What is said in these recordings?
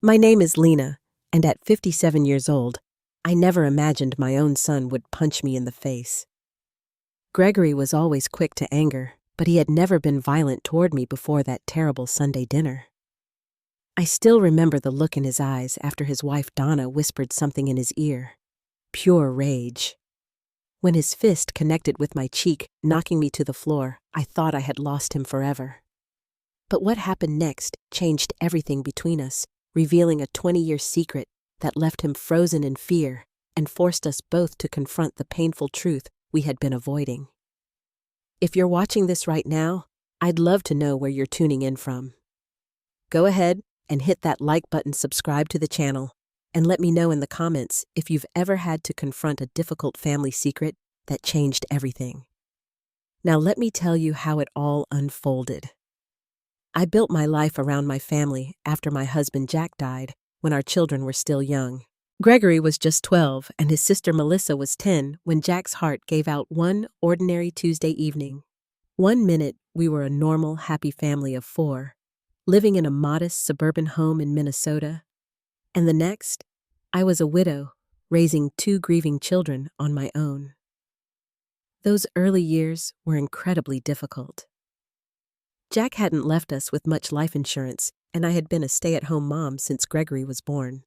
My name is Lena, and at 57 years old, I never imagined my own son would punch me in the face. Gregory was always quick to anger, but he had never been violent toward me before that terrible Sunday dinner. I still remember the look in his eyes after his wife Donna whispered something in his ear. Pure rage. When his fist connected with my cheek, knocking me to the floor, I thought I had lost him forever. But what happened next changed everything between us, revealing a 20-year secret that left him frozen in fear and forced us both to confront the painful truth we had been avoiding. If you're watching this right now, I'd love to know where you're tuning in from. Go ahead and hit that like button, subscribe to the channel, and let me know in the comments if you've ever had to confront a difficult family secret that changed everything. Now let me tell you how it all unfolded. I built my life around my family after my husband Jack died when our children were still young. Gregory was just 12 and his sister Melissa was 10 when Jack's heart gave out one ordinary Tuesday evening. 1 minute we were a normal, happy family of 4, living in a modest suburban home in Minnesota, and the next, I was a widow, raising 2 grieving children on my own. Those early years were incredibly difficult. Jack hadn't left us with much life insurance, and I had been a stay-at-home mom since Gregory was born.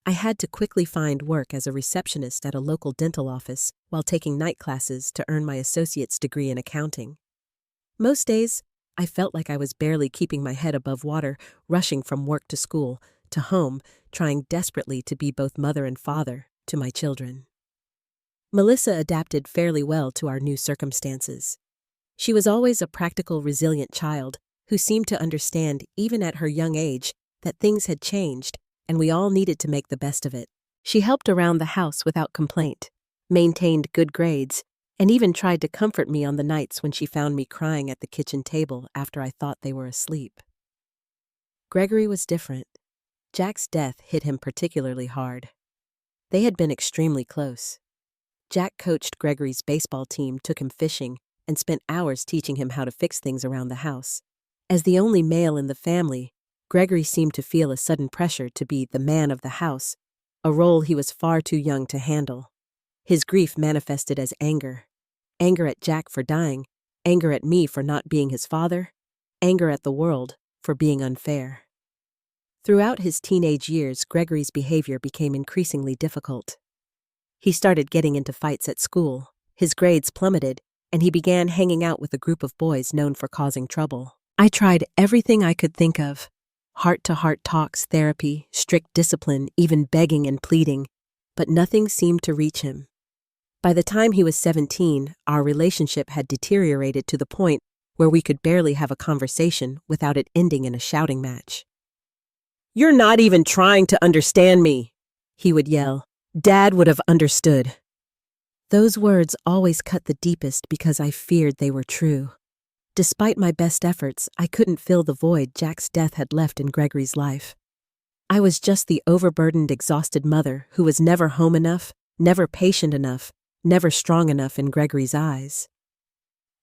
I had to quickly find work as a receptionist at a local dental office while taking night classes to earn my associate's degree in accounting. Most days, I felt like I was barely keeping my head above water, rushing from work to school, to home, trying desperately to be both mother and father to my children. Melissa adapted fairly well to our new circumstances. She was always a practical, resilient child who seemed to understand, even at her young age, that things had changed and we all needed to make the best of it. She helped around the house without complaint, maintained good grades, and even tried to comfort me on the nights when she found me crying at the kitchen table after I thought they were asleep. Gregory was different. Jack's death hit him particularly hard. They had been extremely close. Jack coached Gregory's baseball team, took him fishing, and spent hours teaching him how to fix things around the house. As the only male in the family, Gregory seemed to feel a sudden pressure to be the man of the house, a role he was far too young to handle. His grief manifested as anger. Anger at Jack for dying, anger at me for not being his father, anger at the world for being unfair. Throughout his teenage years, Gregory's behavior became increasingly difficult. He started getting into fights at school, his grades plummeted, and he began hanging out with a group of boys known for causing trouble. I tried everything I could think of: heart-to-heart talks, therapy, strict discipline, even begging and pleading, but nothing seemed to reach him. By the time he was 17, our relationship had deteriorated to the point where we could barely have a conversation without it ending in a shouting match. "You're not even trying to understand me," he would yell. "Dad would have understood." Those words always cut the deepest because I feared they were true. Despite my best efforts, I couldn't fill the void Jack's death had left in Gregory's life. I was just the overburdened, exhausted mother who was never home enough, never patient enough, never strong enough in Gregory's eyes.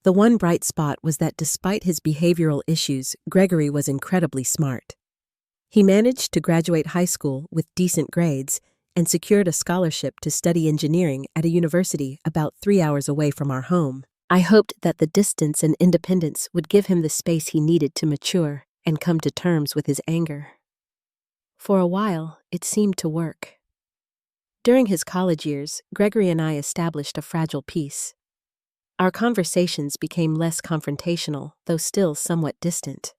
The one bright spot was that despite his behavioral issues, Gregory was incredibly smart. He managed to graduate high school with decent grades and secured a scholarship to study engineering at a university about 3 hours away from our home. I hoped that the distance and independence would give him the space he needed to mature and come to terms with his anger. For a while, it seemed to work. During his college years, Gregory and I established a fragile peace. Our conversations became less confrontational, though still somewhat distant.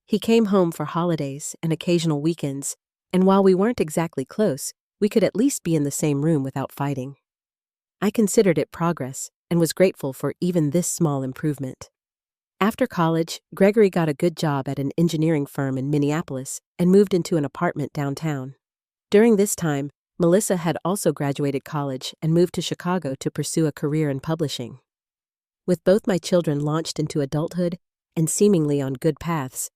He came home for holidays and occasional weekends, and while we weren't exactly close, we could at least be in the same room without fighting. I considered it progress and was grateful for even this small improvement. After college, Gregory got a good job at an engineering firm in Minneapolis and moved into an apartment downtown. During this time, Melissa had also graduated college and moved to Chicago to pursue a career in publishing. With both my children launched into adulthood and seemingly on good paths,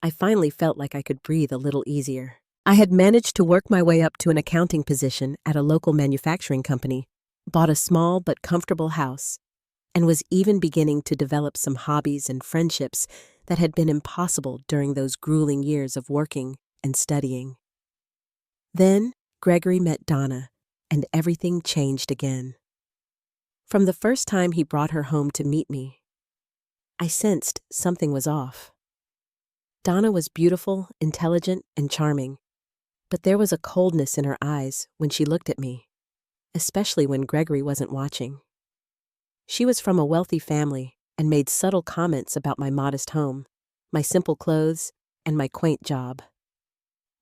I finally felt like I could breathe a little easier. I had managed to work my way up to an accounting position at a local manufacturing company, bought a small but comfortable house, and was even beginning to develop some hobbies and friendships that had been impossible during those grueling years of working and studying. Then, Gregory met Donna, and everything changed again. From the first time he brought her home to meet me, I sensed something was off. Donna was beautiful, intelligent, and charming, but there was a coldness in her eyes when she looked at me, especially when Gregory wasn't watching. She was from a wealthy family and made subtle comments about my modest home, my simple clothes, and my quaint job.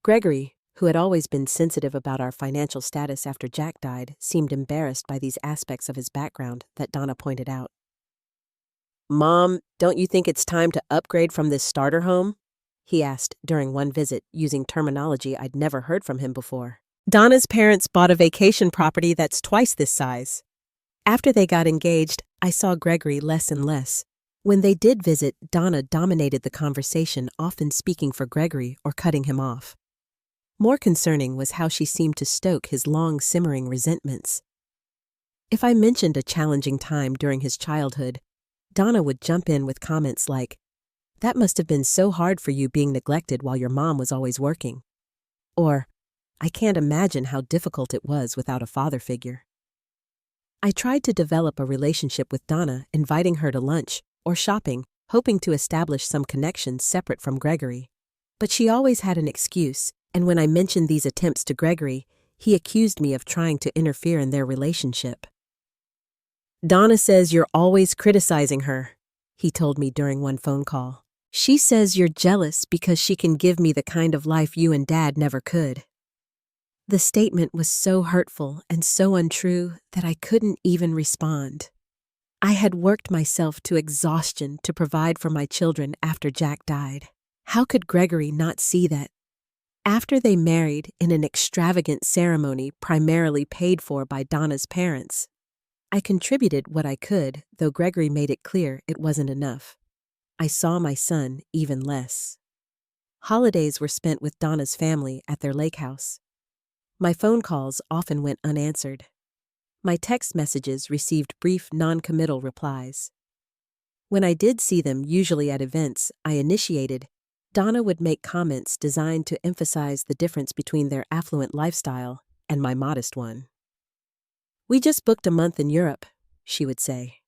Gregory, who had always been sensitive about our financial status after Jack died, seemed embarrassed by these aspects of his background that Donna pointed out. "Mom, don't you think it's time to upgrade from this starter home?" he asked during one visit, using terminology I'd never heard from him before. Donna's parents bought a vacation property that's twice this size. After they got engaged, I saw Gregory less and less. When they did visit, Donna dominated the conversation, often speaking for Gregory or cutting him off. More concerning was how she seemed to stoke his long simmering resentments. If I mentioned a challenging time during his childhood, Donna would jump in with comments like, "That must have been so hard for you being neglected while your mom was always working." Or, "I can't imagine how difficult it was without a father figure." I tried to develop a relationship with Donna, inviting her to lunch or shopping, hoping to establish some connections separate from Gregory. But she always had an excuse, and when I mentioned these attempts to Gregory, he accused me of trying to interfere in their relationship. "Donna says you're always criticizing her," he told me during one phone call. "She says you're jealous because she can give me the kind of life you and Dad never could." The statement was so hurtful and so untrue that I couldn't even respond. I had worked myself to exhaustion to provide for my children after Jack died. How could Gregory not see that? After they married in an extravagant ceremony primarily paid for by Donna's parents, I contributed what I could, though Gregory made it clear it wasn't enough. I saw my son even less. Holidays were spent with Donna's family at their lake house. My phone calls often went unanswered. My text messages received brief, non-committal replies. When I did see them, usually at events I initiated, Donna would make comments designed to emphasize the difference between their affluent lifestyle and my modest one. "We just booked a month in Europe," she would say.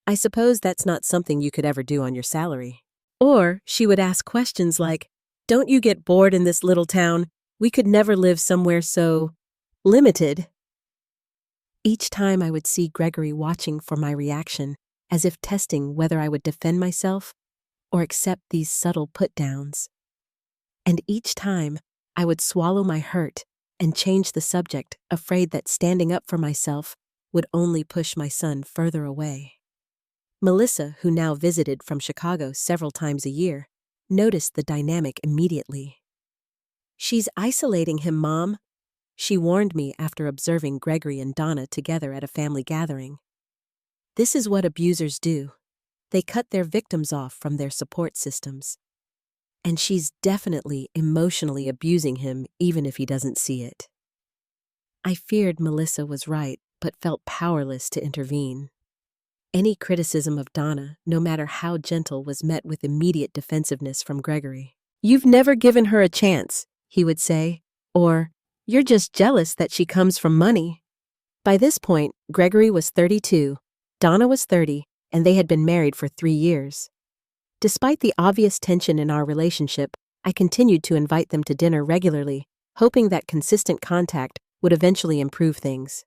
"I suppose that's not something you could ever do on your salary." Or she would ask questions like, "Don't you get bored in this little town? We could never live somewhere so limited." Each time I would see Gregory watching for my reaction, as if testing whether I would defend myself or accept these subtle put-downs. And each time, I would swallow my hurt and change the subject, afraid that standing up for myself would only push my son further away. Melissa, who now visited from Chicago several times a year, noticed the dynamic immediately. "She's isolating him, Mom," she warned me after observing Gregory and Donna together at a family gathering. "This is what abusers do. They cut their victims off from their support systems. And she's definitely emotionally abusing him even if he doesn't see it." I feared Melissa was right, but felt powerless to intervene. Any criticism of Donna, no matter how gentle, was met with immediate defensiveness from Gregory. "You've never given her a chance," he would say, or, "You're just jealous that she comes from money." By this point, Gregory was 32, Donna was 30, and they had been married for 3 years. Despite the obvious tension in our relationship, I continued to invite them to dinner regularly, hoping that consistent contact would eventually improve things.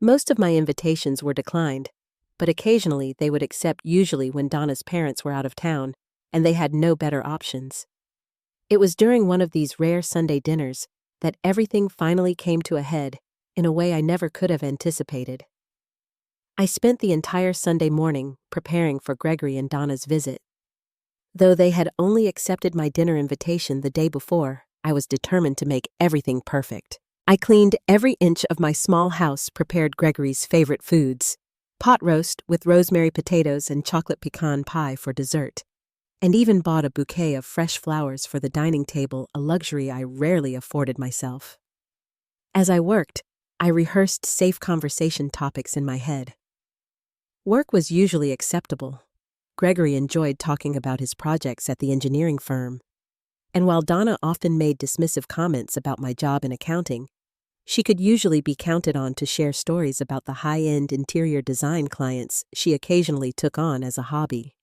Most of my invitations were declined, but occasionally they would accept, usually when Donna's parents were out of town, and they had no better options. It was during one of these rare Sunday dinners that everything finally came to a head in a way I never could have anticipated. I spent the entire Sunday morning preparing for Gregory and Donna's visit. Though they had only accepted my dinner invitation the day before, I was determined to make everything perfect. I cleaned every inch of my small house, prepared Gregory's favorite foods, pot roast with rosemary potatoes and chocolate pecan pie for dessert, and even bought a bouquet of fresh flowers for the dining table, a luxury I rarely afforded myself. As I worked, I rehearsed safe conversation topics in my head. Work was usually acceptable. Gregory enjoyed talking about his projects at the engineering firm. and while Donna often made dismissive comments about my job in accounting, she could usually be counted on to share stories about the high-end interior design clients she occasionally took on as a hobby.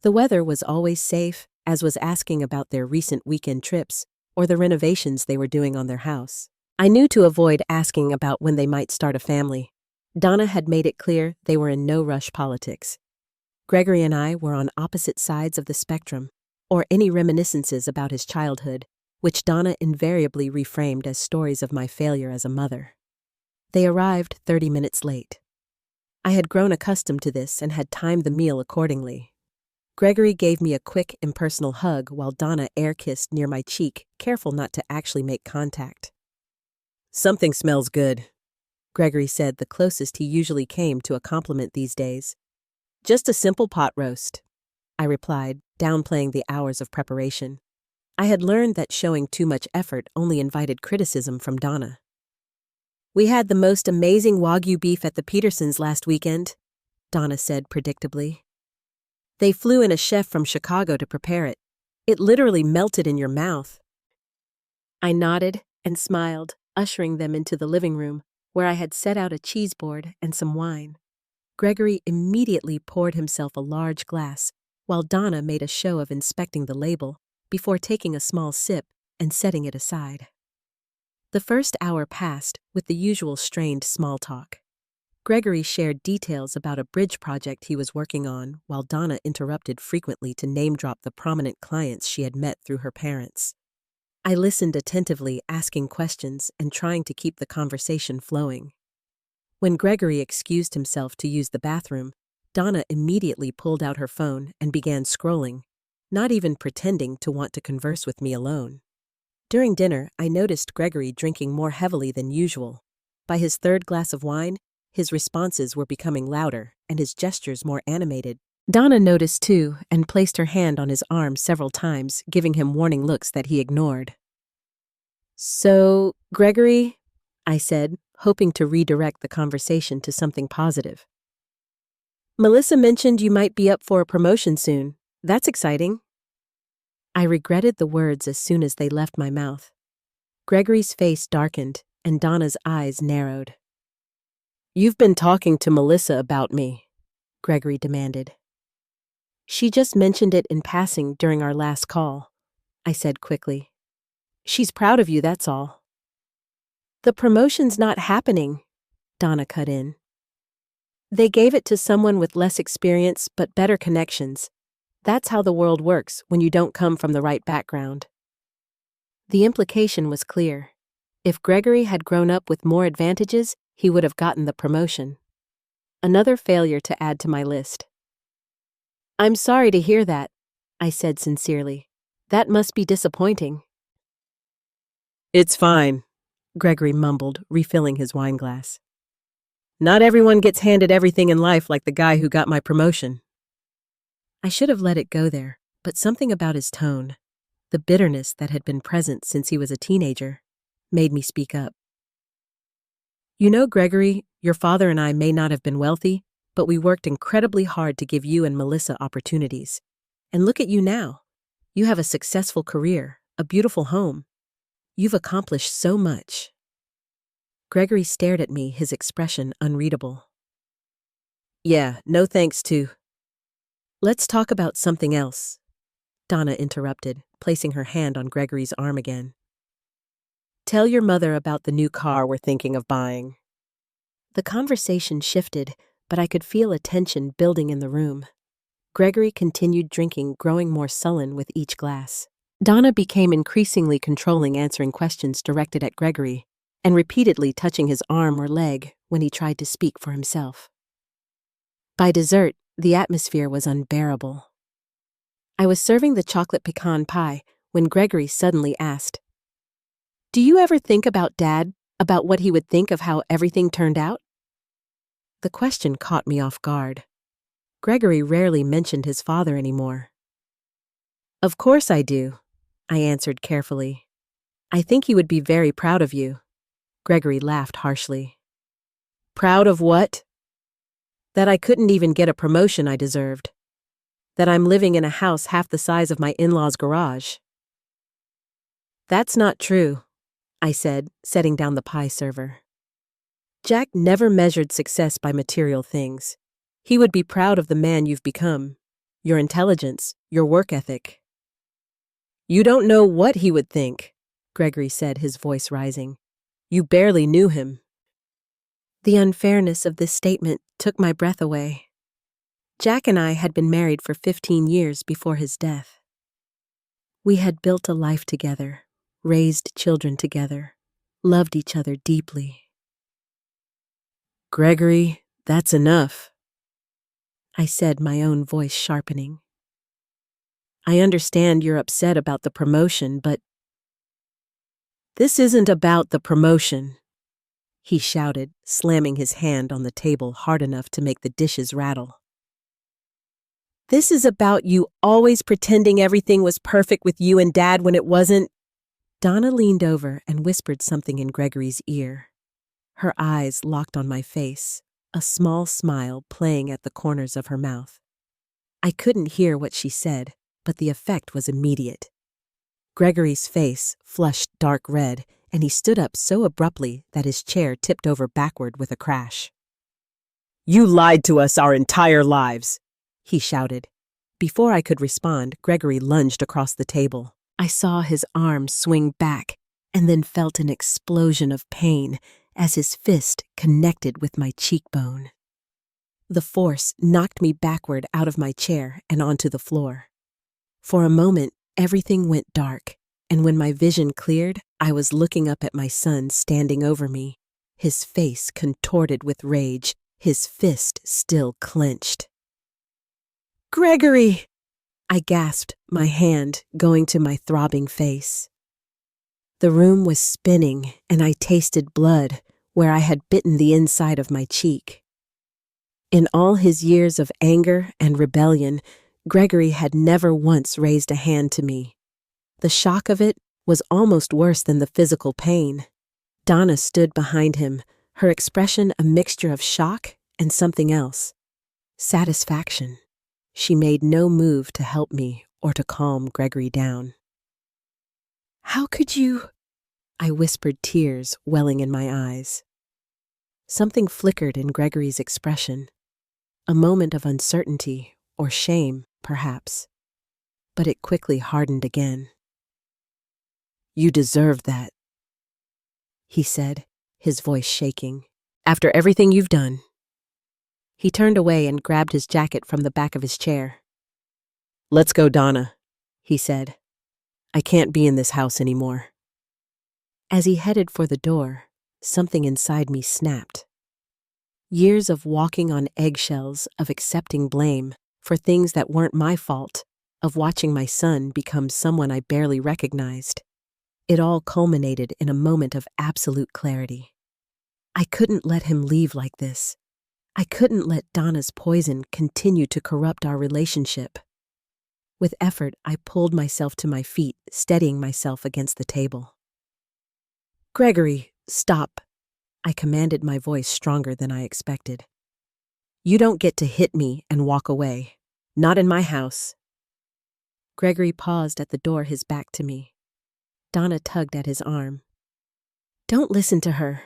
The weather was always safe, as was asking about their recent weekend trips or the renovations they were doing on their house. I knew to avoid asking about when they might start a family. Donna had made it clear they were in no-rush politics. Gregory and I were on opposite sides of the spectrum, or any reminiscences about his childhood, which Donna invariably reframed as stories of my failure as a mother. They arrived 30 minutes late. I had grown accustomed to this and had timed the meal accordingly. Gregory gave me a quick, impersonal hug while Donna air-kissed near my cheek, careful not to actually make contact. "Something smells good," Gregory said, the closest he usually came to a compliment these days. "Just a simple pot roast," I replied, downplaying the hours of preparation. I had learned that showing too much effort only invited criticism from Donna. "We had the most amazing Wagyu beef at the Petersons last weekend," Donna said predictably. "They flew in a chef from Chicago to prepare it. It literally melted in your mouth." I nodded and smiled, ushering them into the living room, where I had set out a cheese board and some wine. Gregory immediately poured himself a large glass, while Donna made a show of inspecting the label before taking a small sip and setting it aside. The first hour passed with the usual strained small talk. Gregory shared details about a bridge project he was working on, while Donna interrupted frequently to name-drop the prominent clients she had met through her parents. I listened attentively, asking questions and trying to keep the conversation flowing. When Gregory excused himself to use the bathroom, Donna immediately pulled out her phone and began scrolling, not even pretending to want to converse with me alone. During dinner, I noticed Gregory drinking more heavily than usual. By his third glass of wine, his responses were becoming louder and his gestures more animated. Donna noticed too and placed her hand on his arm several times, giving him warning looks that he ignored. "So, Gregory," I said, hoping to redirect the conversation to something positive. "Melissa mentioned you might be up for a promotion soon. That's exciting." I regretted the words as soon as they left my mouth. Gregory's face darkened and Donna's eyes narrowed. "You've been talking to Melissa about me," Gregory demanded. "She just mentioned it in passing during our last call," I said quickly. "She's proud of you, that's all." "The promotion's not happening," Donna cut in. "They gave it to someone with less experience but better connections. That's how the world works when you don't come from the right background." The implication was clear. If Gregory had grown up with more advantages, he would have gotten the promotion. Another failure to add to my list. "I'm sorry to hear that," I said sincerely. "That must be disappointing." "It's fine," Gregory mumbled, refilling his wineglass. "Not everyone gets handed everything in life like the guy who got my promotion." I should have let it go there, but something about his tone, the bitterness that had been present since he was a teenager, made me speak up. "You know, Gregory, your father and I may not have been wealthy, but we worked incredibly hard to give you and Melissa opportunities. And look at you now. You have a successful career, a beautiful home. You've accomplished so much." Gregory stared at me, his expression unreadable. "Yeah, no thanks to." "Let's talk about something else," Donna interrupted, placing her hand on Gregory's arm again. "Tell your mother about the new car we're thinking of buying." The conversation shifted, but I could feel a tension building in the room. Gregory continued drinking, growing more sullen with each glass. Donna became increasingly controlling, answering questions directed at Gregory, and repeatedly touching his arm or leg when he tried to speak for himself. By dessert, the atmosphere was unbearable. I was serving the chocolate pecan pie when Gregory suddenly asked, "Do you ever think about Dad, about what he would think of how everything turned out?" The question caught me off guard. Gregory rarely mentioned his father anymore. "Of course I do," I answered carefully. "I think he would be very proud of you." Gregory laughed harshly. "Proud of what?" "That I couldn't even get a promotion I deserved. That I'm living in a house half the size of my in-laws' garage." That's not true, I said, setting down the pie server. Jack never measured success by material things. He would be proud of the man you've become, your intelligence, your work ethic. You don't know what he would think, Gregory said, his voice rising. You barely knew him. The unfairness of this statement took my breath away. Jack and I had been married for 15 years before his death. We had built a life together, raised children together, loved each other deeply. Gregory, that's enough, I said, my own voice sharpening. I understand you're upset about the promotion, but this isn't about the promotion, he shouted, slamming his hand on the table hard enough to make the dishes rattle. This is about you always pretending everything was perfect with you and Dad when it wasn't. Donna leaned over and whispered something in Gregory's ear. Her eyes locked on my face, a small smile playing at the corners of her mouth. I couldn't hear what she said, but the effect was immediate. Gregory's face flushed dark red, and he stood up so abruptly that his chair tipped over backward with a crash. You lied to us our entire lives, he shouted. Before I could respond, Gregory lunged across the table. I saw his arm swing back and then felt an explosion of pain as his fist connected with my cheekbone. The force knocked me backward out of my chair and onto the floor. For a moment, everything went dark, and when my vision cleared, I was looking up at my son standing over me, his face contorted with rage, his fist still clenched. Gregory! I gasped, my hand going to my throbbing face. The room was spinning, and I tasted blood where I had bitten the inside of my cheek. In all his years of anger and rebellion, Gregory had never once raised a hand to me. The shock of it was almost worse than the physical pain. Donna stood behind him, her expression a mixture of shock and something else. Satisfaction. She made no move to help me or to calm Gregory down. How could you? I whispered, tears welling in my eyes. Something flickered in Gregory's expression. A moment of uncertainty or shame, perhaps. But it quickly hardened again. You deserved that, he said, his voice shaking. After everything you've done. He turned away and grabbed his jacket from the back of his chair. Let's go, Donna, he said. I can't be in this house anymore. As he headed for the door, something inside me snapped. Years of walking on eggshells, of accepting blame for things that weren't my fault, of watching my son become someone I barely recognized. It all culminated in a moment of absolute clarity. I couldn't let him leave like this. I couldn't let Donna's poison continue to corrupt our relationship. With effort, I pulled myself to my feet, steadying myself against the table. Gregory, stop, I commanded, my voice stronger than I expected. You don't get to hit me and walk away. Not in my house. Gregory paused at the door, his back to me. Donna tugged at his arm. Don't listen to her,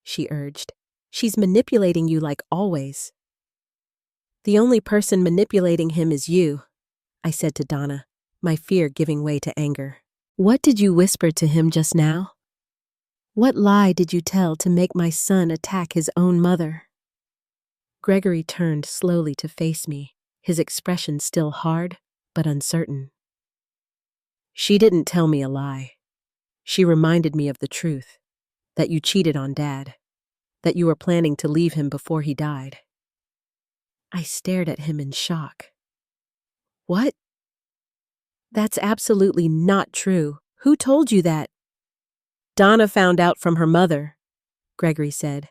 she urged. She's manipulating you like always. The only person manipulating him is you, I said to Donna, my fear giving way to anger. What did you whisper to him just now? What lie did you tell to make my son attack his own mother? Gregory turned slowly to face me, his expression still hard but uncertain. She didn't tell me a lie. She reminded me of the truth, that you cheated on Dad, that you were planning to leave him before he died. I stared at him in shock. What? That's absolutely not true. Who told you that? Donna found out from her mother, Gregory said.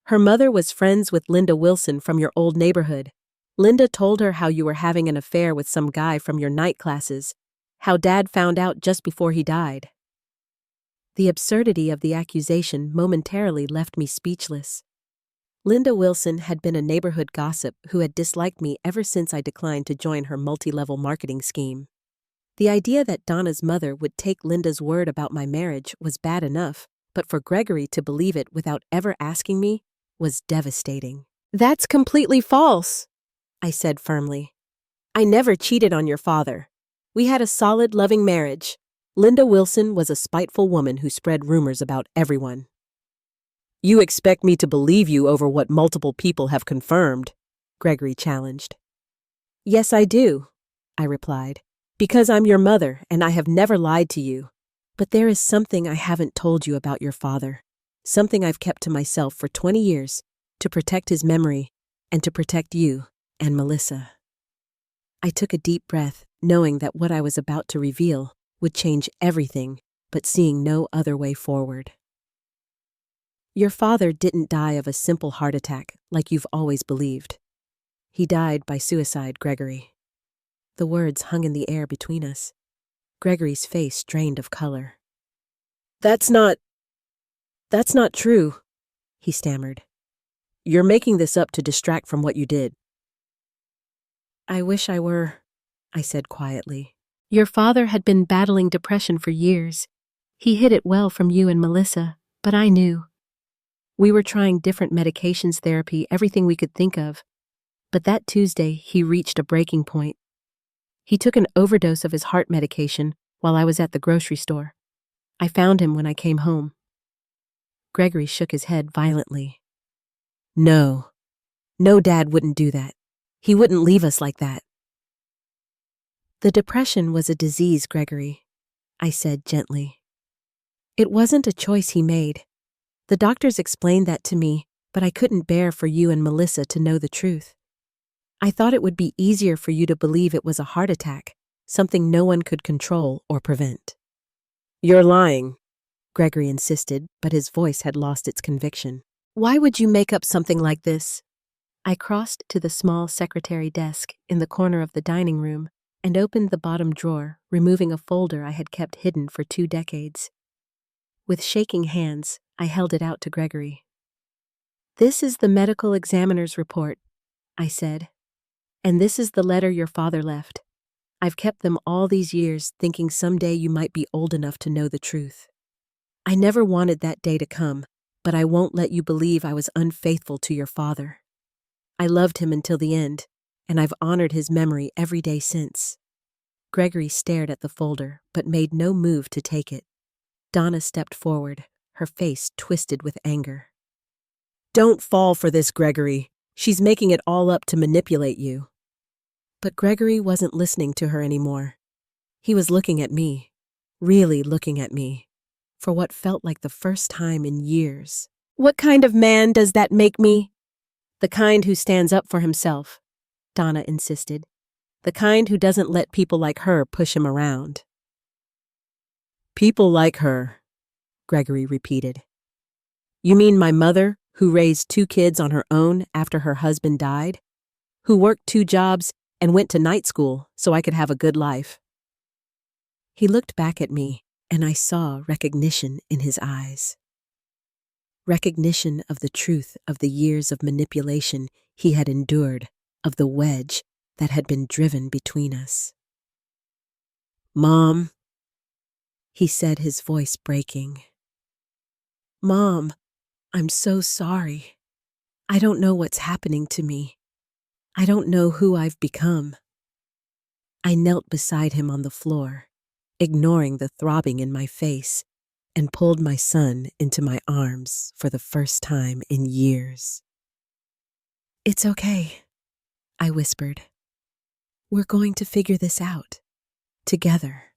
Her mother was friends with Linda Wilson from your old neighborhood. Linda told her how you were having an affair with some guy from your night classes, how Dad found out just before he died. The absurdity of the accusation momentarily left me speechless. Linda Wilson had been a neighborhood gossip who had disliked me ever since I declined to join her multi-level marketing scheme. The idea that Donna's mother would take Linda's word about my marriage was bad enough, but for Gregory to believe it without ever asking me was devastating. "That's completely false," I said firmly. "I never cheated on your father. We had a solid, loving marriage. Linda Wilson was a spiteful woman who spread rumors about everyone." "You expect me to believe you over what multiple people have confirmed?" Gregory challenged. "Yes, I do," I replied, "because I'm your mother and I have never lied to you. But there is something I haven't told you about your father, something I've kept to myself for 20 years, to protect his memory and to protect you and Melissa." I took a deep breath, knowing that what I was about to reveal would change everything, but seeing no other way forward. "Your father didn't die of a simple heart attack like you've always believed. He died by suicide, Gregory." The words hung in the air between us. Gregory's face drained of color. That's not true," he stammered. "You're making this up to distract from what you did." "I wish I were," I said quietly. "Your father had been battling depression for years. He hid it well from you and Melissa, but I knew. We were trying different medications, therapy, everything we could think of. But that Tuesday, he reached a breaking point. He took an overdose of his heart medication while I was at the grocery store. I found him when I came home." Gregory shook his head violently. No, Dad wouldn't do that. He wouldn't leave us like that." "The depression was a disease, Gregory," I said gently. "It wasn't a choice he made. The doctors explained that to me, but I couldn't bear for you and Melissa to know the truth. I thought it would be easier for you to believe it was a heart attack, something no one could control or prevent." "You're lying," Gregory insisted, but his voice had lost its conviction. "Why would you make up something like this?" I crossed to the small secretary desk in the corner of the dining room and opened the bottom drawer, removing a folder I had kept hidden for 2 decades. With shaking hands, I held it out to Gregory. "This is the medical examiner's report," I said. "And this is the letter your father left. I've kept them all these years, thinking someday you might be old enough to know the truth. I never wanted that day to come, but I won't let you believe I was unfaithful to your father. I loved him until the end, and I've honored his memory every day since." Gregory stared at the folder, but made no move to take it. Donna stepped forward, her face twisted with anger. "Don't fall for this, Gregory. She's making it all up to manipulate you." But Gregory wasn't listening to her anymore. He was looking at me, really looking at me, for what felt like the first time in years. "What kind of man does that make me?" "The kind who stands up for himself," Donna insisted. "The kind who doesn't let people like her push him around." "People like her," Gregory repeated. "You mean my mother, who raised 2 kids on her own after her husband died? Who worked 2 jobs and went to night school so I could have a good life?" He looked back at me, and I saw recognition in his eyes. Recognition of the truth of the years of manipulation he had endured, of the wedge that had been driven between us. "Mom," he said, his voice breaking. "Mom, I'm so sorry. I don't know what's happening to me. I don't know who I've become." I knelt beside him on the floor, ignoring the throbbing in my face, and pulled my son into my arms for the first time in years. "It's okay," I whispered. "We're going to figure this out, together."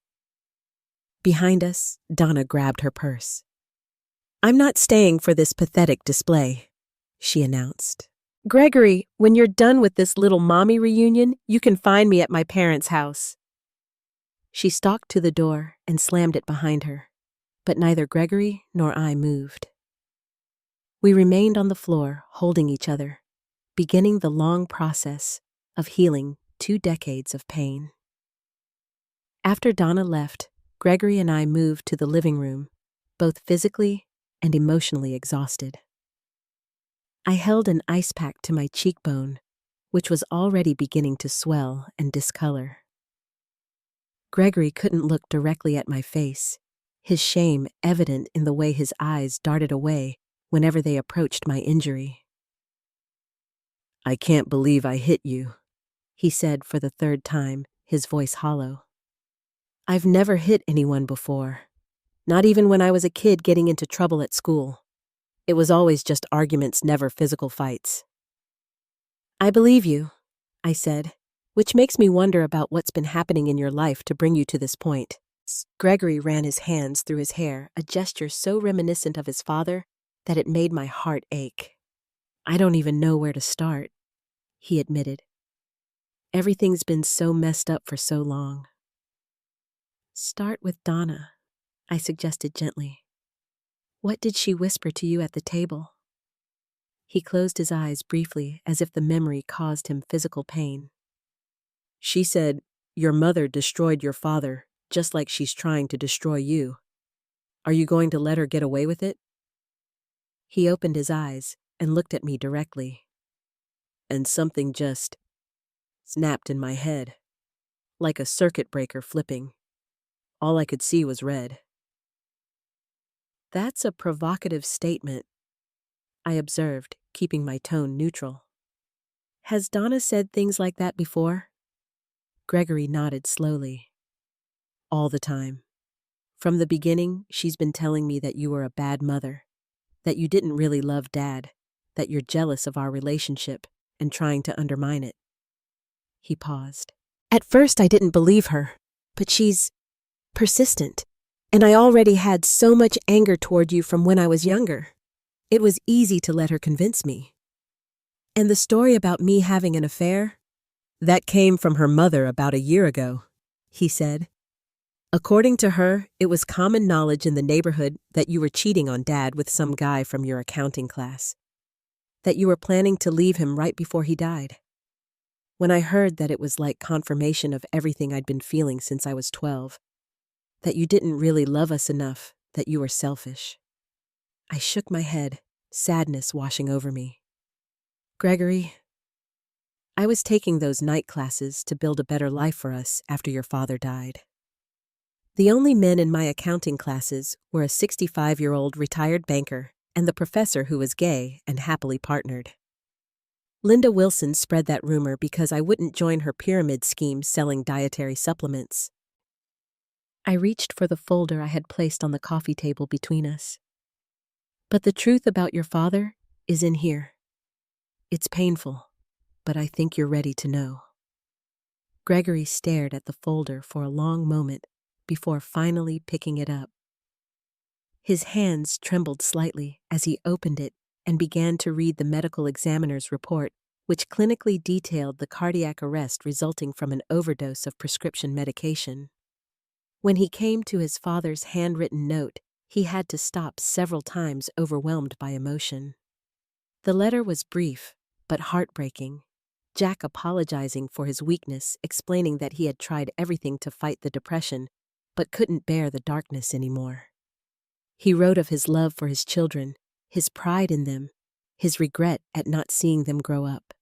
Behind us, Donna grabbed her purse. "I'm not staying for this pathetic display," she announced. "Gregory, when you're done with this little mommy reunion, you can find me at my parents' house." She stalked to the door and slammed it behind her, but neither Gregory nor I moved. We remained on the floor, holding each other, beginning the long process of healing 2 decades of pain. After Donna left, Gregory and I moved to the living room, both physically and emotionally exhausted. I held an ice pack to my cheekbone, which was already beginning to swell and discolor. Gregory couldn't look directly at my face, his shame evident in the way his eyes darted away whenever they approached my injury. "I can't believe I hit you," he said for the third time, his voice hollow. "I've never hit anyone before, not even when I was a kid getting into trouble at school. It was always just arguments, never physical fights." "I believe you," I said, "which makes me wonder about what's been happening in your life to bring you to this point." Gregory ran his hands through his hair, a gesture so reminiscent of his father that it made my heart ache. "I don't even know where to start," he admitted. "Everything's been so messed up for so long." "Start with Donna," I suggested gently. "What did she whisper to you at the table?" He closed his eyes briefly as if the memory caused him physical pain. "She said, 'Your mother destroyed your father, just like she's trying to destroy you. Are you going to let her get away with it?'" He opened his eyes and looked at me directly. And something just snapped in my head, like a circuit breaker flipping. All I could see was red. "That's a provocative statement," I observed, keeping my tone neutral. "Has Donna said things like that before?" Gregory nodded slowly. "All the time. From the beginning, she's been telling me that you were a bad mother, that you didn't really love Dad, that you're jealous of our relationship and trying to undermine it." He paused. "At first I didn't believe her, but she's persistent, and I already had so much anger toward you from when I was younger. It was easy to let her convince me. And the story about me having an affair? That came from her mother about a year ago," he said. "According to her, it was common knowledge in the neighborhood that you were cheating on Dad with some guy from your accounting class, that you were planning to leave him right before he died. When I heard that, it was like confirmation of everything I'd been feeling since I was 12, that you didn't really love us enough, that you were selfish." I shook my head, sadness washing over me. "Gregory, I was taking those night classes to build a better life for us after your father died. The only men in my accounting classes were a 65-year-old retired banker and the professor who was gay and happily partnered. Linda Wilson spread that rumor because I wouldn't join her pyramid scheme selling dietary supplements." I reached for the folder I had placed on the coffee table between us. "But the truth about your father is in here. It's painful, but I think you're ready to know." Gregory stared at the folder for a long moment before finally picking it up. His hands trembled slightly as he opened it and began to read the medical examiner's report, which clinically detailed the cardiac arrest resulting from an overdose of prescription medication. When he came to his father's handwritten note, he had to stop several times, overwhelmed by emotion. The letter was brief, but heartbreaking. Jack apologizing for his weakness, explaining that he had tried everything to fight the depression, but couldn't bear the darkness anymore. He wrote of his love for his children, his pride in them, his regret at not seeing them grow up.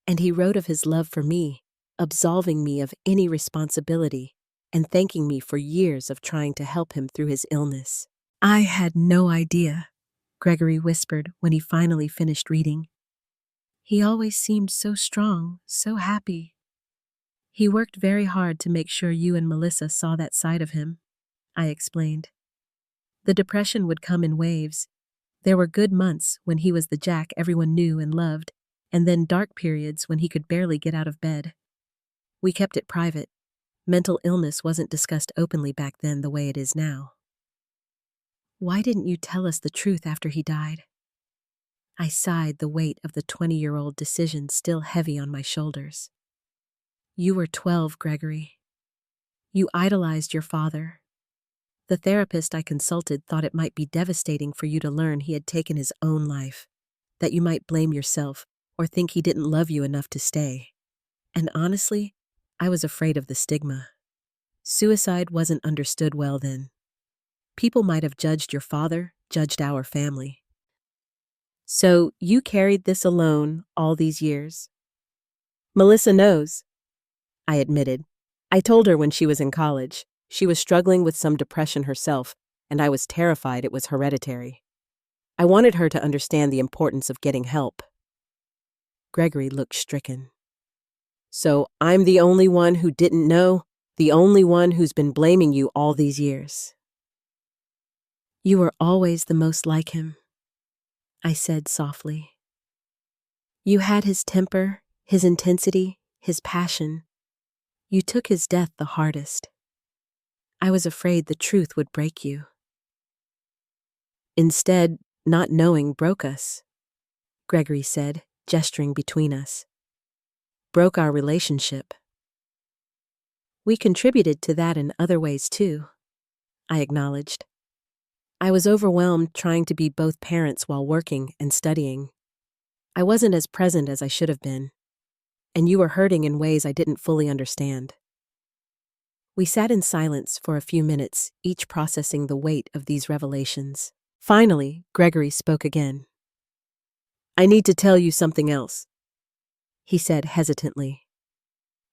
And he wrote of his love for me, absolving me of any responsibility and thanking me for years of trying to help him through his illness. "I had no idea," Gregory whispered when he finally finished reading. "He always seemed so strong, so happy. He worked very hard to make sure you and Melissa saw that side of him," I explained. "The depression would come in waves. There were good months when he was the Jack everyone knew and loved, and then dark periods when he could barely get out of bed. We kept it private. Mental illness wasn't discussed openly back then the way it is now." "Why didn't you tell us the truth after he died?" I sighed, the weight of the 20-year-old decision still heavy on my shoulders. "You were 12, Gregory. You idolized your father. The therapist I consulted thought it might be devastating for you to learn he had taken his own life, that you might blame yourself or think he didn't love you enough to stay. And honestly, I was afraid of the stigma. Suicide wasn't understood well then. People might have judged your father, judged our family. So you carried this alone all these years?" "Melissa knows," I admitted, I told her when she was in college. She was struggling with some depression herself, and I was terrified it was hereditary. I wanted her to understand the importance of getting help. Gregory looked stricken. So I'm the only one who didn't know, the only one who's been blaming you all these years. You were always the most like him, I said softly. You had his temper, his intensity, his passion. You took his death the hardest. I was afraid the truth would break you. Instead, not knowing broke us, Gregory said, gesturing between us. Broke our relationship. We contributed to that in other ways too, I acknowledged. I was overwhelmed trying to be both parents while working and studying. I wasn't as present as I should have been, and you were hurting in ways I didn't fully understand. We sat in silence for a few minutes, each processing the weight of these revelations. Finally, Gregory spoke again. I need to tell you something else, he said hesitantly.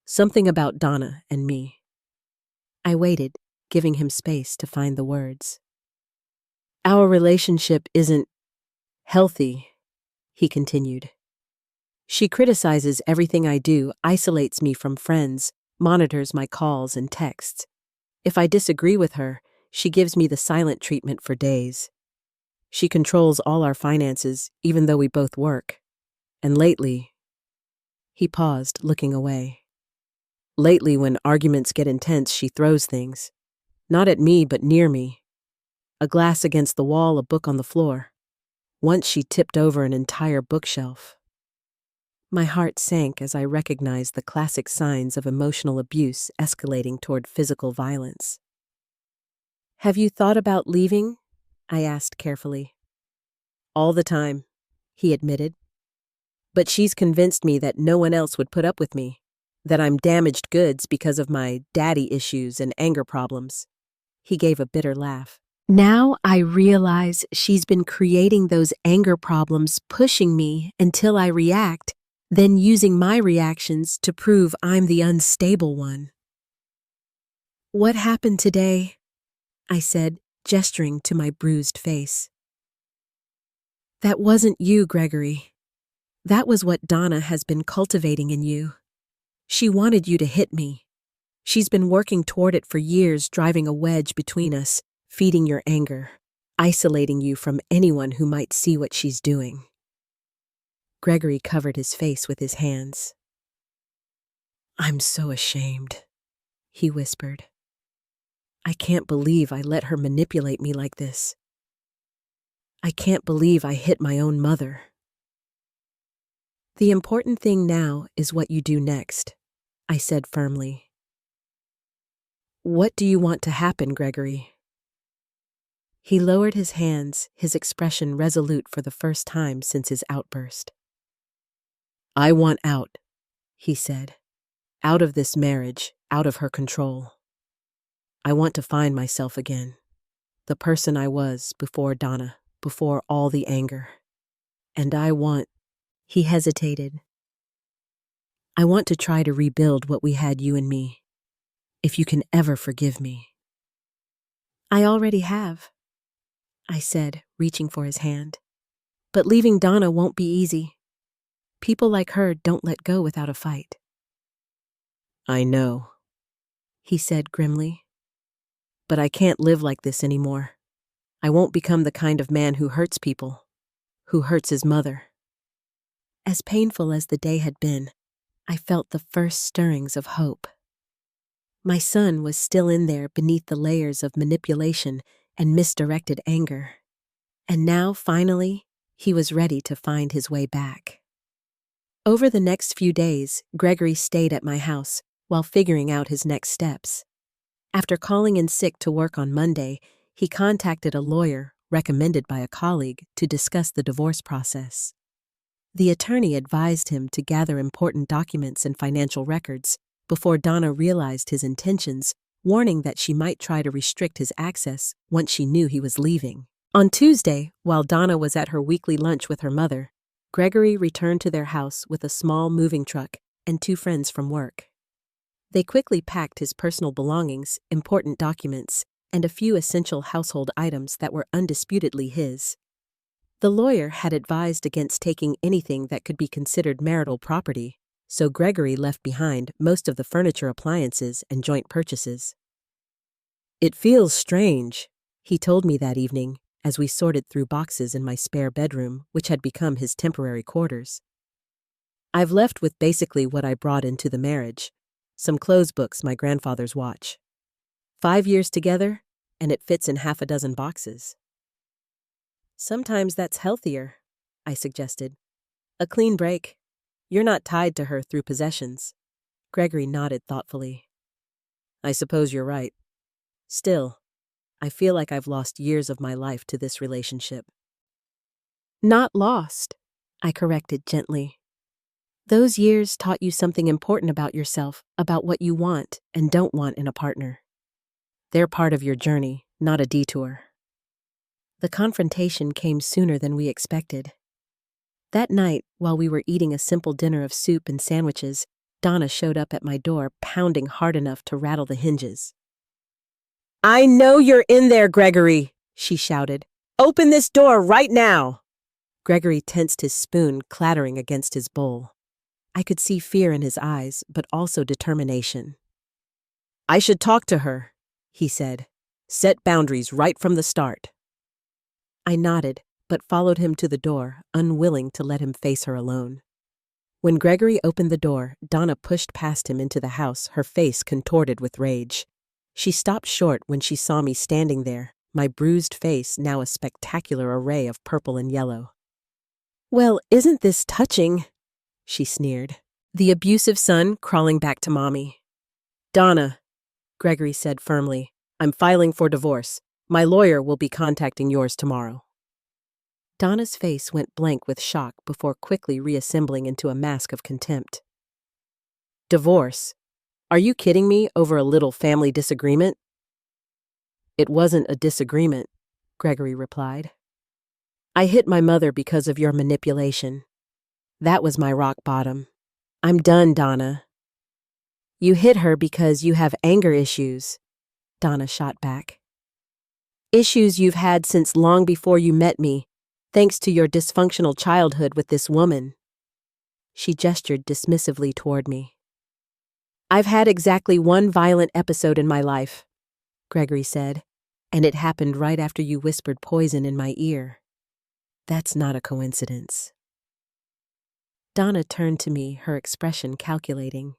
Something about Donna and me. I waited, giving him space to find the words. Our relationship isn't healthy, he continued. She criticizes everything I do, isolates me from friends, monitors my calls and texts. If I disagree with her, she gives me the silent treatment for days. She controls all our finances, even though we both work. And lately, he paused, looking away. Lately, when arguments get intense, she throws things. Not at me, but near me. A glass against the wall, a book on the floor. Once she tipped over an entire bookshelf. My heart sank as I recognized the classic signs of emotional abuse escalating toward physical violence. Have you thought about leaving? I asked carefully. All the time, he admitted. But she's convinced me that no one else would put up with me, that I'm damaged goods because of my daddy issues and anger problems. He gave a bitter laugh. Now I realize she's been creating those anger problems, pushing me until I react, then using my reactions to prove I'm the unstable one. What happened today? I said, gesturing to my bruised face. That wasn't you, Gregory. That was what Donna has been cultivating in you. She wanted you to hit me. She's been working toward it for years, driving a wedge between us, feeding your anger, isolating you from anyone who might see what she's doing. Gregory covered his face with his hands. I'm so ashamed, he whispered. I can't believe I let her manipulate me like this. I can't believe I hit my own mother. The important thing now is what you do next, I said firmly. What do you want to happen, Gregory? He lowered his hands, his expression resolute for the first time since his outburst. I want out, he said. Out of this marriage, out of her control. I want to find myself again. The person I was before Donna, before all the anger. And I want... He hesitated. I want to try to rebuild what we had, you and me. If you can ever forgive me. I already have, I said, reaching for his hand. But leaving Donna won't be easy. People like her don't let go without a fight. I know, he said grimly. But I can't live like this anymore. I won't become the kind of man who hurts people, who hurts his mother. As painful as the day had been, I felt the first stirrings of hope. My son was still in there beneath the layers of manipulation and misdirected anger. And now, finally, he was ready to find his way back. Over the next few days, Gregory stayed at my house while figuring out his next steps. After calling in sick to work on Monday, he contacted a lawyer recommended by a colleague to discuss the divorce process. The attorney advised him to gather important documents and financial records before Donna realized his intentions, warning that she might try to restrict his access once she knew he was leaving. On Tuesday, while Donna was at her weekly lunch with her mother, Gregory returned to their house with a small moving truck and 2 friends from work. They quickly packed his personal belongings, important documents, and a few essential household items that were undisputedly his. The lawyer had advised against taking anything that could be considered marital property, so Gregory left behind most of the furniture, appliances, and joint purchases. "It feels strange," he told me that evening as we sorted through boxes in my spare bedroom, which had become his temporary quarters. "I've left with basically what I brought into the marriage, some clothes books, my grandfather's watch. 5 years together, and it fits in half a dozen boxes." "Sometimes that's healthier," I suggested. "A clean break. You're not tied to her through possessions." Gregory nodded thoughtfully. "I suppose you're right. Still, I feel like I've lost years of my life to this relationship." "Not lost," I corrected gently. "Those years taught you something important about yourself, about what you want and don't want in a partner. They're part of your journey, not a detour." The confrontation came sooner than we expected. That night, while we were eating a simple dinner of soup and sandwiches, Donna showed up at my door, pounding hard enough to rattle the hinges. "I know you're in there, Gregory," she shouted. "Open this door right now." Gregory tensed his spoon, clattering against his bowl. I could see fear in his eyes, but also determination. "I should talk to her," he said. "Set boundaries right from the start." I nodded, but followed him to the door, unwilling to let him face her alone. When Gregory opened the door, Donna pushed past him into the house, her face contorted with rage. She stopped short when she saw me standing there, my bruised face now a spectacular array of purple and yellow. "Well, isn't this touching?" she sneered. The abusive son crawling back to mommy. "Donna," Gregory said firmly, "I'm filing for divorce. My lawyer will be contacting yours tomorrow." Donna's face went blank with shock before quickly reassembling into a mask of contempt. "Divorce? Are you kidding me over a little family disagreement?" "It wasn't a disagreement," Gregory replied. "I hit my mother because of your manipulation. That was my rock bottom. I'm done, Donna." "You hit her because you have anger issues," Donna shot back. "Issues you've had since long before you met me, thanks to your dysfunctional childhood with this woman." She gestured dismissively toward me. "I've had exactly one violent episode in my life," Gregory said, "and it happened right after you whispered poison in my ear. That's not a coincidence." Donna turned to me, her expression calculating.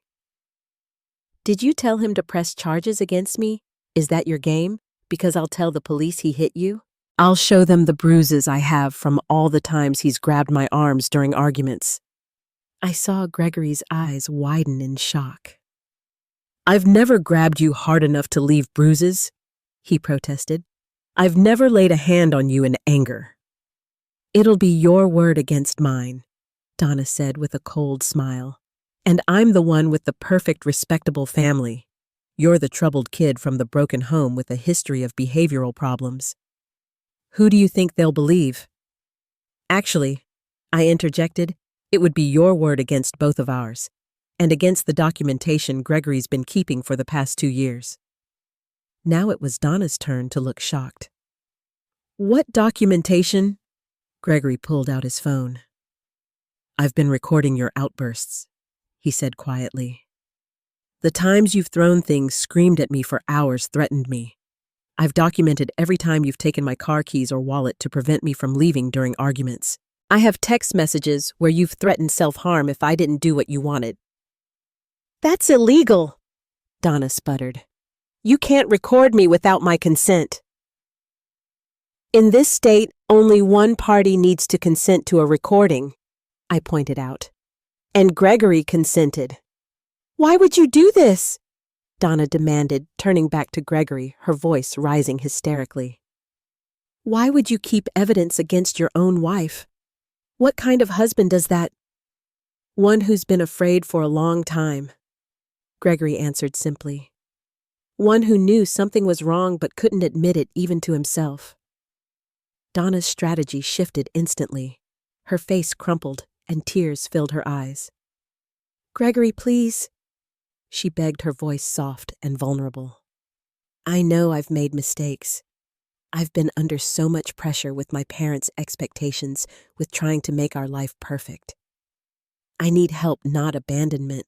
"Did you tell him to press charges against me? Is that your game? Because I'll tell the police he hit you? I'll show them the bruises I have from all the times he's grabbed my arms during arguments." I saw Gregory's eyes widen in shock. "I've never grabbed you hard enough to leave bruises," he protested. "I've never laid a hand on you in anger." "It'll be your word against mine," Donna said with a cold smile. "And I'm the one with the perfect, respectable family. You're the troubled kid from the broken home with a history of behavioral problems. Who do you think they'll believe?" "Actually," I interjected, "it would be your word against both of ours, and against the documentation Gregory's been keeping for the past 2 years. Now it was Donna's turn to look shocked. "What documentation?" Gregory pulled out his phone. "I've been recording your outbursts," he said quietly. "The times you've thrown things, screamed at me for hours, threatened me. I've documented every time you've taken my car keys or wallet to prevent me from leaving during arguments. I have text messages where you've threatened self-harm if I didn't do what you wanted." "That's illegal," Donna sputtered. "You can't record me without my consent." "In this state, only one party needs to consent to a recording," I pointed out. "And Gregory consented." "Why would you do this?" Donna demanded, turning back to Gregory, her voice rising hysterically. "Why would you keep evidence against your own wife? What kind of husband does that?" "One who's been afraid for a long time," Gregory answered simply. "One who knew something was wrong but couldn't admit it even to himself." Donna's strategy shifted instantly. Her face crumpled, and tears filled her eyes. "Gregory, please," she begged, her voice soft and vulnerable. I know I've made mistakes. I've been under so much pressure with my parents' expectations, with trying to make our life perfect. I need help, not abandonment.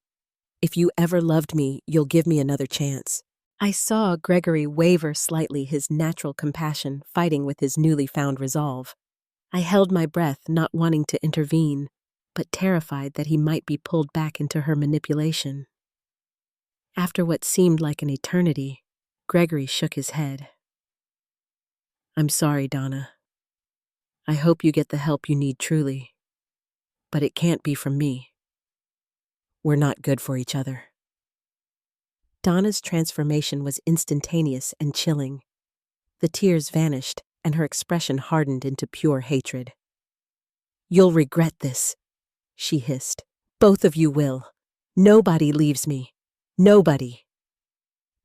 If you ever loved me, you'll give me another chance. I saw Gregory waver slightly, his natural compassion fighting with his newly found resolve. I held my breath, not wanting to intervene, but terrified that he might be pulled back into her manipulation. After what seemed like an eternity, Gregory shook his head. I'm sorry, Donna. I hope you get the help you need truly. But it can't be from me. We're not good for each other. Donna's transformation was instantaneous and chilling. The tears vanished, and her expression hardened into pure hatred. You'll regret this, she hissed. Both of you will. Nobody leaves me. Nobody.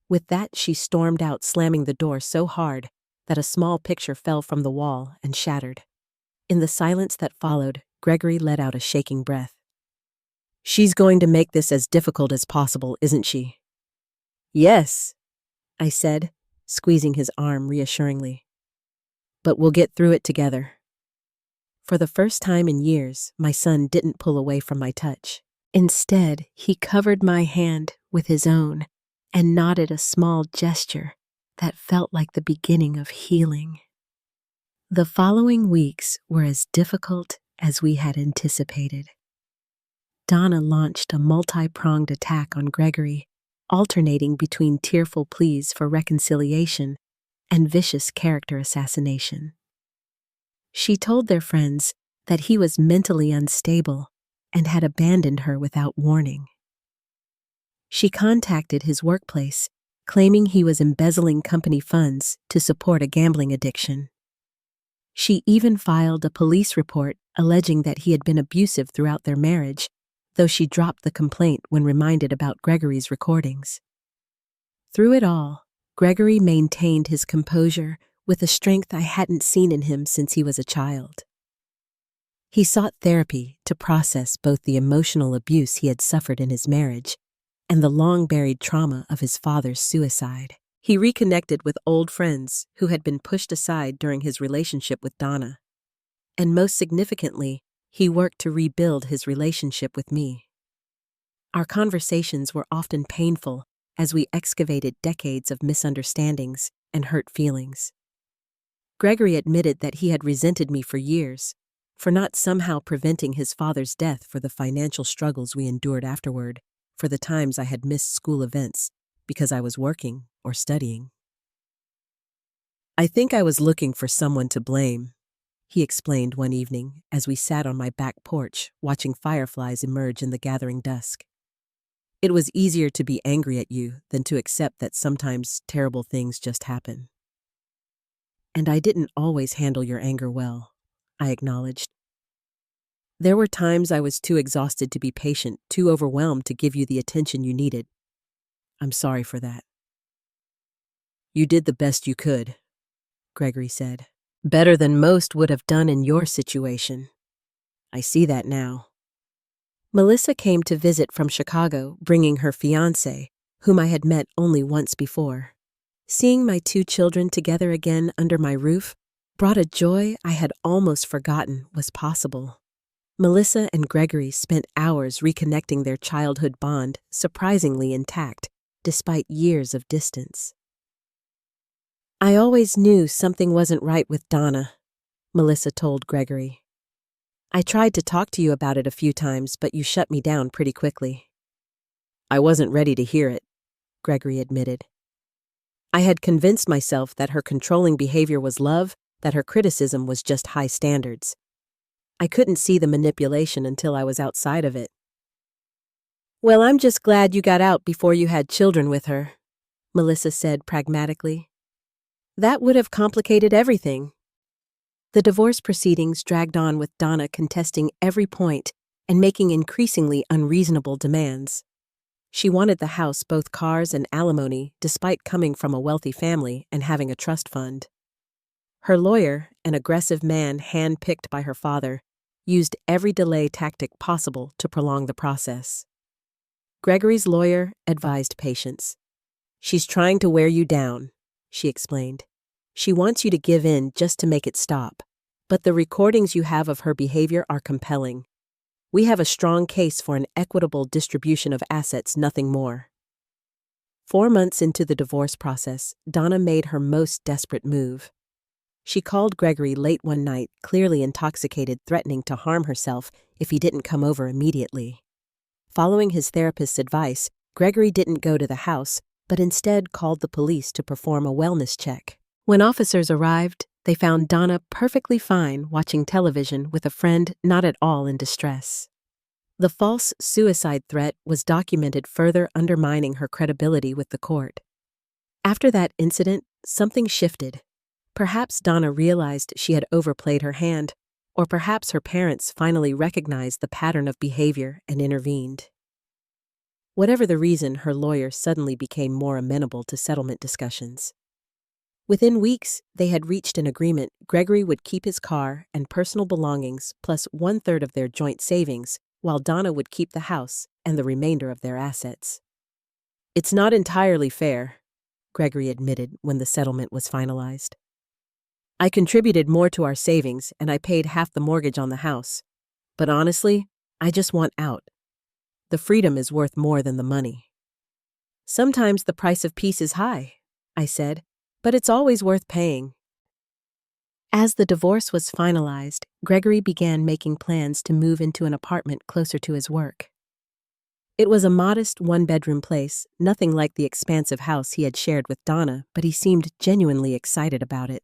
With that, she stormed out, slamming the door so hard that a small picture fell from the wall and shattered. In the silence that followed, Gregory let out a shaking breath. She's going to make this as difficult as possible, isn't she? Yes, I said, squeezing his arm reassuringly. But we'll get through it together. For the first time in years, my son didn't pull away from my touch. Instead, he covered my hand with his own and nodded a small gesture that felt like the beginning of healing. The following weeks were as difficult as we had anticipated. Donna launched a multi-pronged attack on Gregory, alternating between tearful pleas for reconciliation and vicious character assassination. She told their friends that he was mentally unstable and had abandoned her without warning. She contacted his workplace, claiming he was embezzling company funds to support a gambling addiction. She even filed a police report alleging that he had been abusive throughout their marriage, though she dropped the complaint when reminded about Gregory's recordings. Through it all, Gregory maintained his composure with a strength I hadn't seen in him since he was a child. He sought therapy to process both the emotional abuse he had suffered in his marriage and the long-buried trauma of his father's suicide. He reconnected with old friends who had been pushed aside during his relationship with Donna. And most significantly, he worked to rebuild his relationship with me. Our conversations were often painful as we excavated decades of misunderstandings and hurt feelings. Gregory admitted that he had resented me for years, for not somehow preventing his father's death, for the financial struggles we endured afterward, for the times I had missed school events because I was working or studying. I think I was looking for someone to blame, he explained one evening as we sat on my back porch watching fireflies emerge in the gathering dusk. It was easier to be angry at you than to accept that sometimes terrible things just happen. And I didn't always handle your anger well, I acknowledged. There were times I was too exhausted to be patient, too overwhelmed to give you the attention you needed. I'm sorry for that. You did the best you could, Gregory said. Better than most would have done in your situation. I see that now. Melissa came to visit from Chicago, bringing her fiancé, whom I had met only once before. Seeing my two children together again under my roof brought a joy I had almost forgotten was possible. Melissa and Gregory spent hours reconnecting their childhood bond, surprisingly intact, despite years of distance. I always knew something wasn't right with Donna, Melissa told Gregory. I tried to talk to you about it a few times, but you shut me down pretty quickly. I wasn't ready to hear it, Gregory admitted. I had convinced myself that her controlling behavior was love, that her criticism was just high standards. I couldn't see the manipulation until I was outside of it. Well, I'm just glad you got out before you had children with her, Melissa said pragmatically. That would have complicated everything. The divorce proceedings dragged on, with Donna contesting every point and making increasingly unreasonable demands. She wanted the house, both cars and alimony, despite coming from a wealthy family and having a trust fund. Her lawyer, an aggressive man hand-picked by her father, used every delay tactic possible to prolong the process. Gregory's lawyer advised patience. "She's trying to wear you down," she explained. "She wants you to give in just to make it stop. But the recordings you have of her behavior are compelling. We have a strong case for an equitable distribution of assets, nothing more." 4 months into the divorce process, Donna made her most desperate move. She called Gregory late one night, clearly intoxicated, threatening to harm herself if he didn't come over immediately. Following his therapist's advice, Gregory didn't go to the house, but instead called the police to perform a wellness check. When officers arrived, they found Donna perfectly fine watching television with a friend not at all in distress. The false suicide threat was documented, further undermining her credibility with the court. After that incident, something shifted. Perhaps Donna realized she had overplayed her hand, or perhaps her parents finally recognized the pattern of behavior and intervened. Whatever the reason, her lawyer suddenly became more amenable to settlement discussions. Within weeks, they had reached an agreement. Gregory would keep his car and personal belongings plus 1/3 of their joint savings, while Donna would keep the house and the remainder of their assets. "It's not entirely fair," Gregory admitted when the settlement was finalized. "I contributed more to our savings and I paid half the mortgage on the house. But honestly, I just want out. The freedom is worth more than the money." "Sometimes the price of peace is high," I said, "but it's always worth paying." As the divorce was finalized, Gregory began making plans to move into an apartment closer to his work. It was a modest one-bedroom place, nothing like the expansive house he had shared with Donna, but he seemed genuinely excited about it.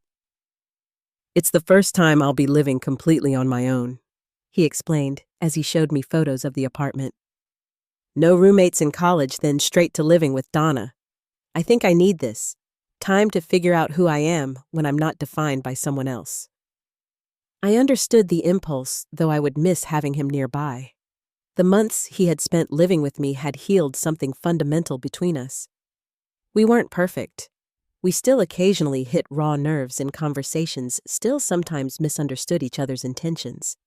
"It's the first time I'll be living completely on my own," he explained as he showed me photos of the apartment. "No roommates in college, then straight to living with Donna. I think I need this. Time to figure out who I am when I'm not defined by someone else." I understood the impulse, though I would miss having him nearby. The months he had spent living with me had healed something fundamental between us. We weren't perfect. We still occasionally hit raw nerves in conversations, still sometimes misunderstood each other's intentions.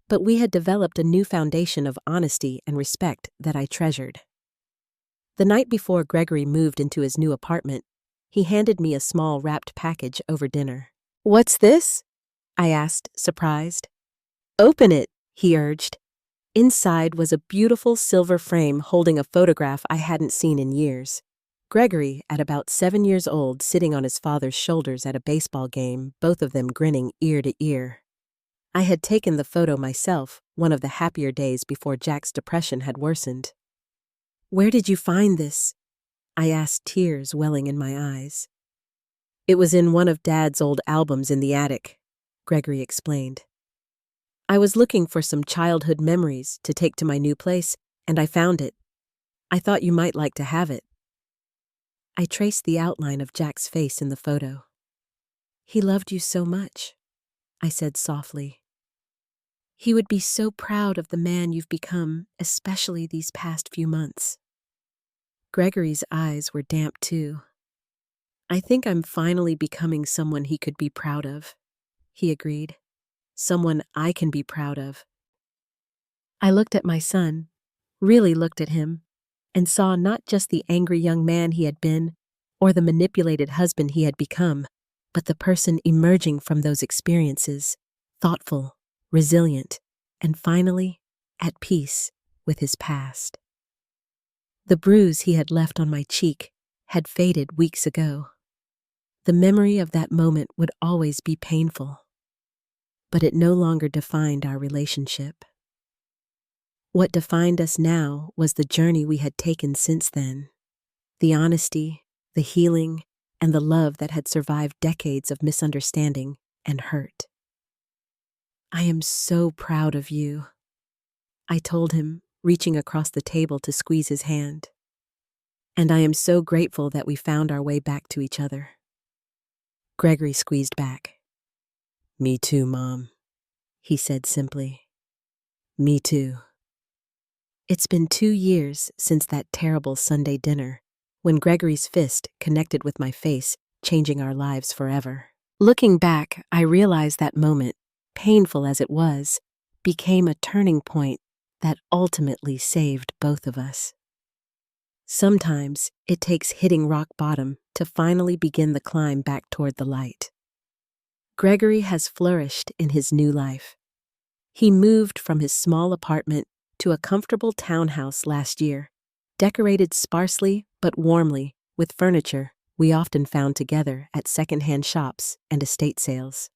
But we had developed a new foundation of honesty and respect that I treasured. The night before Gregory moved into his new apartment, he handed me a small wrapped package over dinner. "What's this?" I asked, surprised. "Open it," he urged. Inside was a beautiful silver frame holding a photograph I hadn't seen in years. Gregory, at about 7 years old, sitting on his father's shoulders at a baseball game, both of them grinning ear to ear. I had taken the photo myself, one of the happier days before Jack's depression had worsened. "Where did you find this?" I asked, tears welling in my eyes. "It was in one of Dad's old albums in the attic," Gregory explained. "I was looking for some childhood memories to take to my new place, and I found it. I thought you might like to have it." I traced the outline of Jack's face in the photo. "He loved you so much," I said softly. "He would be so proud of the man you've become, especially these past few months." Gregory's eyes were damp too. "I think I'm finally becoming someone he could be proud of," he agreed. "Someone I can be proud of." I looked at my son, really looked at him, and saw not just the angry young man he had been, or the manipulated husband he had become, but the person emerging from those experiences, thoughtful, resilient, and finally, at peace with his past. The bruise he had left on my cheek had faded weeks ago. The memory of that moment would always be painful, but it no longer defined our relationship. What defined us now was the journey we had taken since then, the honesty, the healing, and the love that had survived decades of misunderstanding and hurt. "I am so proud of you," I told him, reaching across the table to squeeze his hand. "And I am so grateful that we found our way back to each other." Gregory squeezed back. "Me too, Mom," he said simply. "Me too." It's been 2 years since that terrible Sunday dinner, when Gregory's fist connected with my face, changing our lives forever. Looking back, I realized that moment, painful as it was, became a turning point that ultimately saved both of us. Sometimes it takes hitting rock bottom to finally begin the climb back toward the light. Gregory has flourished in his new life. He moved from his small apartment to a comfortable townhouse last year, decorated sparsely but warmly with furniture we often found together at secondhand shops and estate sales.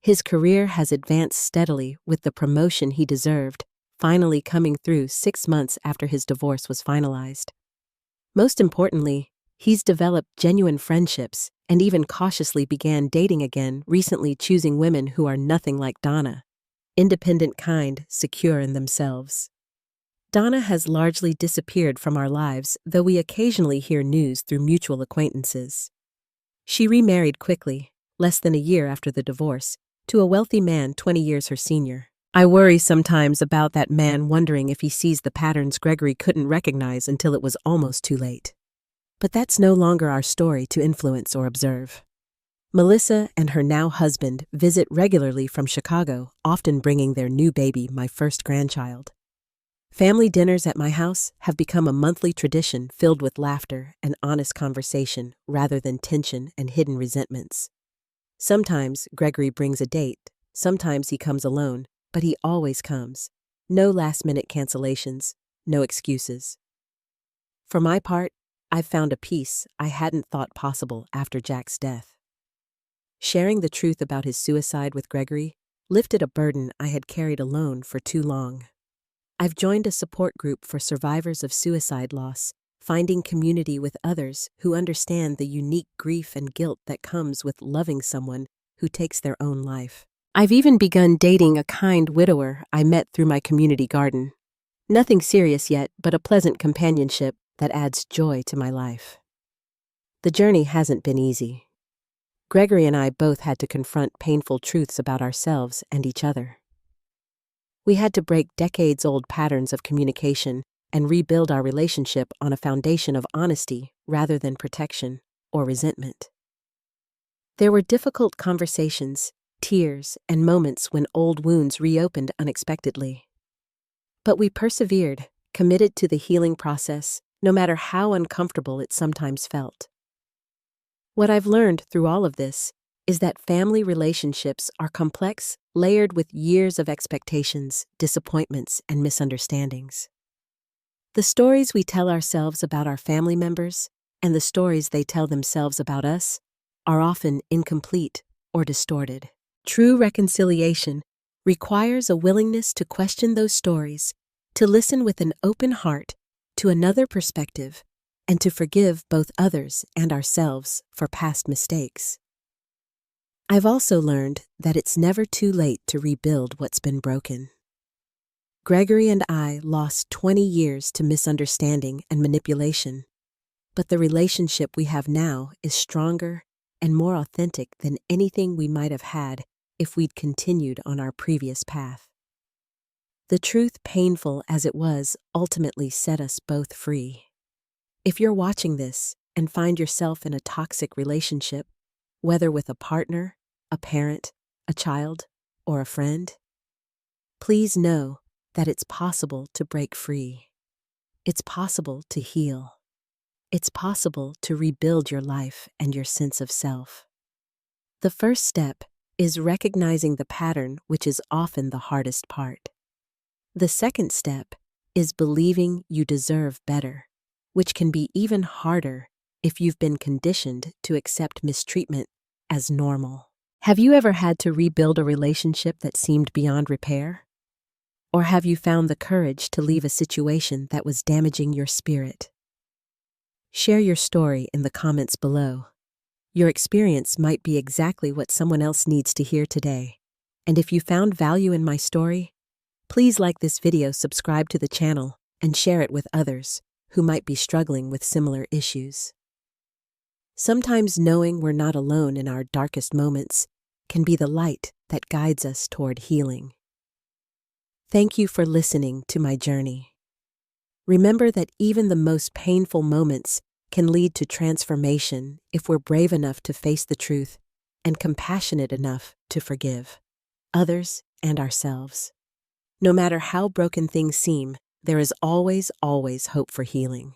His career has advanced steadily, with the promotion he deserved finally coming through 6 months after his divorce was finalized. Most importantly, he's developed genuine friendships and even cautiously began dating again, recently choosing women who are nothing like Donna. Independent, kind, secure in themselves. Donna has largely disappeared from our lives, though we occasionally hear news through mutual acquaintances. She remarried quickly, less than a year after the divorce, to a wealthy man 20 years her senior. I worry sometimes about that man, wondering if he sees the patterns Gregory couldn't recognize until it was almost too late. But that's no longer our story to influence or observe. Melissa and her now husband visit regularly from Chicago, often bringing their new baby, my first grandchild. Family dinners at my house have become a monthly tradition filled with laughter and honest conversation rather than tension and hidden resentments. Sometimes Gregory brings a date, sometimes he comes alone, but he always comes. No last-minute cancellations, no excuses. For my part, I've found a peace I hadn't thought possible after Jack's death. Sharing the truth about his suicide with Gregory lifted a burden I had carried alone for too long. I've joined a support group for survivors of suicide loss, finding community with others who understand the unique grief and guilt that comes with loving someone who takes their own life. I've even begun dating a kind widower I met through my community garden. Nothing serious yet, but a pleasant companionship that adds joy to my life. The journey hasn't been easy. Gregory and I both had to confront painful truths about ourselves and each other. We had to break decades-old patterns of communication and rebuild our relationship on a foundation of honesty rather than protection or resentment. There were difficult conversations, tears, and moments when old wounds reopened unexpectedly. But we persevered, committed to the healing process, no matter how uncomfortable it sometimes felt. What I've learned through all of this is that family relationships are complex, layered with years of expectations, disappointments, and misunderstandings. The stories we tell ourselves about our family members and the stories they tell themselves about us are often incomplete or distorted. True reconciliation requires a willingness to question those stories, to listen with an open heart to another perspective, and to forgive both others and ourselves for past mistakes. I've also learned that it's never too late to rebuild what's been broken. Gregory and I lost 20 years to misunderstanding and manipulation, but the relationship we have now is stronger and more authentic than anything we might have had if we'd continued on our previous path. The truth, painful as it was, ultimately set us both free. If you're watching this and find yourself in a toxic relationship, whether with a partner, a parent, a child, or a friend, please know that it's possible to break free. It's possible to heal. It's possible to rebuild your life and your sense of self. The first step is recognizing the pattern, which is often the hardest part. The second step is believing you deserve better, which can be even harder if you've been conditioned to accept mistreatment as normal. Have you ever had to rebuild a relationship that seemed beyond repair? Or have you found the courage to leave a situation that was damaging your spirit? Share your story in the comments below. Your experience might be exactly what someone else needs to hear today. And if you found value in my story, please like this video, subscribe to the channel, and share it with others who might be struggling with similar issues. Sometimes knowing we're not alone in our darkest moments can be the light that guides us toward healing. Thank you for listening to my journey. Remember that even the most painful moments can lead to transformation if we're brave enough to face the truth and compassionate enough to forgive others and ourselves. No matter how broken things seem, there is always hope for healing.